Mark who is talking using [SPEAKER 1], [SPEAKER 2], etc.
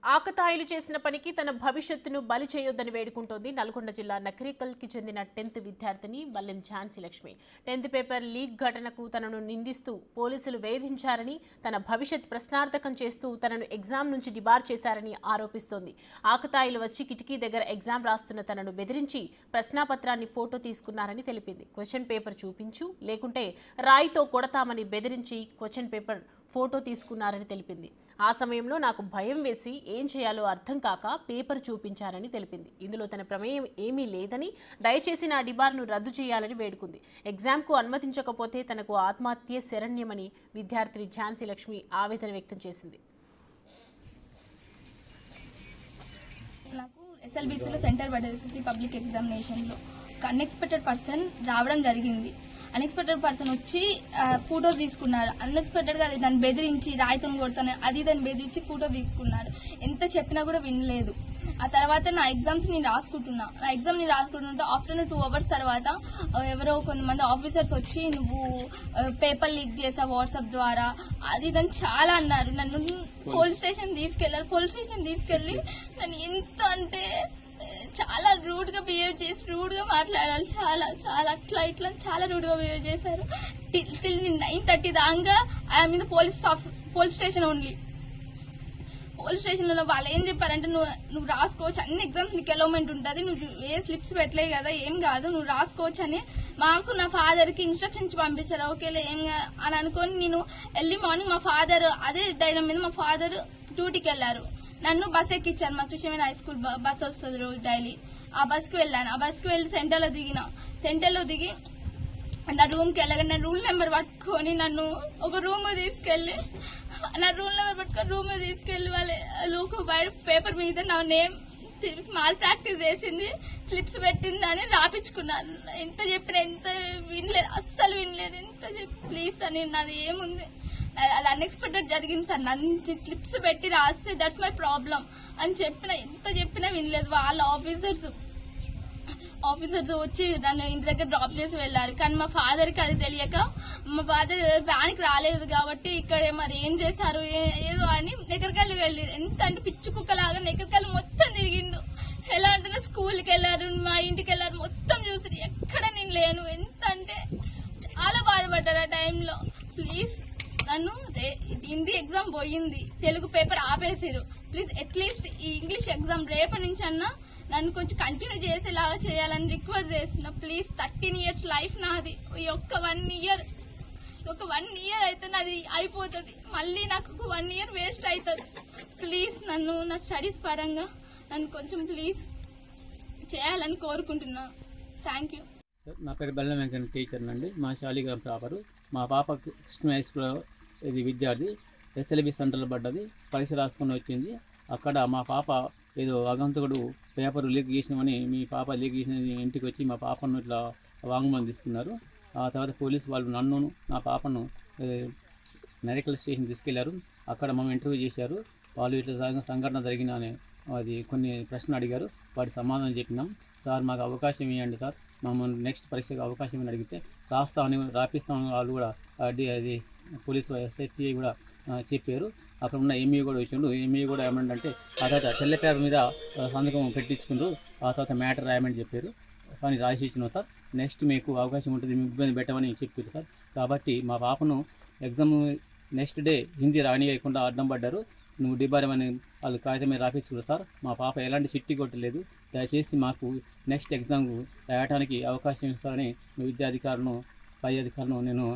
[SPEAKER 1] ఆకతాయిలు చేసిన పనికి తన భవిష్యత్తును బలి చేయొద్దని వేడుకుంటోంది నల్గొండ జిల్లా నకరికల్కి చెందిన 10th విద్యార్థిని Ballem Jhansi Lakshmi. 10th paper leak ఘటనకు తనను నిందిస్తూ పోలీసులు వేధించారని, తన భవిష్యత్ ప్రశ్నార్థకం చేస్తూ తనను ఎగ్జామ్ నుంచి డిబార్ చేశారని ఆరోపిస్తోంది. ఆకతాయిలు వచ్చి కిటికీ దగ్గర ఎగ్జామ్ రాస్తున్న తనను బెదిరించి ప్రశ్నాపత్రాన్ని ఫోటో తీసుకున్నారని తెలిపింది. క్వశ్చన్ పేపర్ చూపించు లేకుంటే రాయితో కొడతామని బెదిరించి క్వశ్చన్ పేపర్ ఫోటో తీసుకున్నారని తెలిపింది. ఆ సమయంలో నాకు భయం వేసి ఏం చేయాలో అర్థం కాక పేపర్ చూపించారని తెలిపింది. ఇందులో తన ప్రమేయం ఏమీ లేదని, దయచేసి నా డిబార్ను రద్దు చేయాలని వేడుకుంది. ఎగ్జామ్కు అనుమతించకపోతే తనకు ఆత్మహత్యే శరణ్యమని విద్యార్థిని ఝాన్సీ లక్ష్మి ఆవేదన వ్యక్తం చేసింది.
[SPEAKER 2] నాకు ఎస్ఎల్బిసిలో సెంటర్ పడ్డది. ఎస్ఎస్సి పబ్లిక్ ఎగ్జామినేషన్లో అన్ఎక్స్పెక్టెడ్ పర్సన్ రావడం జరిగింది. అన్ఎక్స్పెక్టెడ్ పర్సన్ వచ్చి ఫోటోస్ తీసుకున్నారు. అన్ఎక్స్పెక్టెడ్గా అది నన్ను బెదిరించి రాయితో కొడతాను అది దాన్ని బెదిరించి ఫోటో తీసుకున్నారు. ఎంత చెప్పినా కూడా వినలేదు. ఆ తర్వాత నా ఎగ్జామ్స్ నేను రాసుకుంటున్నా. నా ఎగ్జామ్ నేను రాసుకుంటుంటే ఆఫ్టర్నూన్ 2 hours తర్వాత ఎవరో కొంతమంది ఆఫీసర్స్ వచ్చి నువ్వు పేపర్ లీక్ చేసావు వాట్సాప్ ద్వారా అది దాన్ని చాలా అన్నారు. నన్ను పోలీస్ స్టేషన్ తీసుకెళ్లారు. పోలీస్ స్టేషన్ తీసుకెళ్లి నన్ను ఎంత అంటే చాలా రూడ్ గా బిహేవ్ చేసి రూడ్ గా మాట్లాడాలి. చాలా చాలా అట్లా ఇట్లా చాలా రూడ్ గా బిహేవ్ చేశారు. టిల్ 9:30 దాకా ఆయన మీద police station only. Police station లో వాళ్ళు ఏం చెప్పారంటే నువ్వు రాసుకోవచ్చు, అన్ని ఎగ్జామ్స్ నీకు ఎలోమెంట్ ఉంటుంది, నువ్వు ఏ స్లిప్స్ పెట్టలే కదా ఏం కాదు నువ్వు రాసుకోవచ్చు అని మాకు నా ఫాదర్ కి ఇన్స్ట్రక్షన్స్ పంపించారు. ఓకేలే ఏం అని అనుకొని నేను ఎర్లీ మార్నింగ్ మా ఫాదర్ అదే ధైర్యం మీద మా ఫాదర్ డ్యూటీకి వెళ్లారు. నన్ను బస్ ఎక్కించారు. మాకు కృష్ణవేణి హై స్కూల్ బస్ వస్తుంది రోజు డైలీ. ఆ బస్కి వెళ్ళాను. ఆ బస్కి వెళ్ళి సెంటర్లో దిగి నా రూమ్కి వెళ్ళగా నా రూల్ నెంబర్ పట్టుకొని నన్ను ఒక రూమ్ తీసుకెళ్లి వాళ్ళు ఒక వైట్ పేపర్ మీద నా నేమ్ స్మాల్ ప్రాక్టీస్ చేసింది, స్లిప్స్ పెట్టిందని రాపించుకున్నారు. ఎంత చెప్పినా ఎంత వినలేదు, అస్సలు వినలేదు. ఎంత చెప్పి ప్లీజ్ అని నాది ఏముంది అలా అన్ఎక్స్పెక్టెడ్ జరిగింది సార్. నన్ను స్లిప్స్ పెట్టి రాస్తే దట్స్ మై ప్రాబ్లం అని చెప్పిన ఎంత చెప్పినా వినలేదు. వాళ్ళ ఆఫీసర్స్ వచ్చి నన్ను ఇంటి దగ్గర డ్రాప్ చేసి వెళ్ళారు. కానీ మా ఫాదర్ కి అది తెలియక మా ఫాదర్ వ్యాన్కి రాలేదు కాబట్టి ఇక్కడ మరి ఏం చేశారు ఏదో అని నెకరికల్లి వెళ్ళి ఎంత అంటే పిచ్చి కుక్కలాగా నెకరికల్లి మొత్తం తిరిగిండు. ఎలా అంటే స్కూల్కి వెళ్ళారు, మా ఇంటికి వెళ్ళారు, మొత్తం చూసి ఎక్కడ నేను లేను. ఎంత అంటే చాలా బాధపడ్డారు ఆ టైంలో. ప్లీజ్ నన్ను హిందీ ఎగ్జామ్ పోయింది, తెలుగు పేపర్ ఆపేసారు. ప్లీజ్ అట్లీస్ట్ ఈ ఇంగ్లీష్ ఎగ్జామ్ రేపటి నుంచి అన్నా నన్ను కొంచెం కంటిన్యూ చేసేలాగా చేయాలని రిక్వెస్ట్ చేస్తున్నా. ప్లీజ్ 13 years లైఫ్ నాది. ఈ ఒక్క 1 year అయితే నాది అయిపోతుంది. మళ్ళీ నాకు ఒక 1 year వేస్ట్ అవుతుంది. ప్లీజ్ నన్ను నా స్టడీస్ పరంగా నన్ను కొంచెం ప్లీజ్ చేయాలని కోరుకుంటున్నా. Thank you.
[SPEAKER 3] నా పేరు బెల్లం వెంకన్న, టీచర్ అండి. మా శాలిగ్రామ్ ప్రాపరు. మా పాప కృష్ణ హై స్కూల్ ఇది విద్యార్థి ఎస్ఎల్బి సెంటర్లో పడ్డది. పరీక్ష రాసుకొని వచ్చింది. అక్కడ మా పాప ఏదో అగంతకుడు పేపర్ లీక్ చేసినామని మీ పాప లీక్ చేసిన ఇంటికి వచ్చి మా పాపను ఇట్లా వాంగ్మూలం తీసుకున్నారు. ఆ తర్వాత పోలీసు వాళ్ళు నన్ను నా పాపను నరేకల్ స్టేషన్ తీసుకెళ్లారు. అక్కడ మమ్మల్ని ఇంటర్వ్యూ చేశారు. వాళ్ళు ఇట్లా సంఘటన జరిగిన అది కొన్ని ప్రశ్నలు అడిగారు. వాటి సమాధానం చెప్పినాం. సార్ మాకు అవకాశం ఇవ్వండి సార్, మమ్మల్ని నెక్స్ట్ పరీక్షకు అవకాశం ఇవ్వని అడిగితే రాపిస్తామని వాళ్ళు కూడా అది పోలీసు ఎస్ఎస్సీ కూడా చెప్పారు. అక్కడ ఉన్న ఎంఈ కూడా వచ్చిండు. ఎంఈ కూడా ఏమంటే ఆ తర్వాత తెల్ల పేపర్ మీద సంతకం పెట్టించుకుంటూ ఆ తర్వాత మ్యాటర్ రాయమని చెప్పారు. కానీ రాసి ఇచ్చినాం సార్. నెక్స్ట్ మీకు అవకాశం ఉంటుంది, మీకు ఇబ్బంది పెట్టమని చెప్పారు సార్. కాబట్టి మా పాపను ఎగ్జామ్ నెక్స్ట్ డే హిందీ రానియకుండా అడ్డం పడ్డారు. నువ్వు డిబారమని వాళ్ళు కాగితం మీద రాపించుకున్నారు సార్. మా పాప ఎలాంటి చిట్టి కొట్టలేదు. దయచేసి మాకు నెక్స్ట్ ఎగ్జామ్కు రాయడానికి అవకాశం ఇస్తారని విద్యాధికారులను పై అధికారులను నేను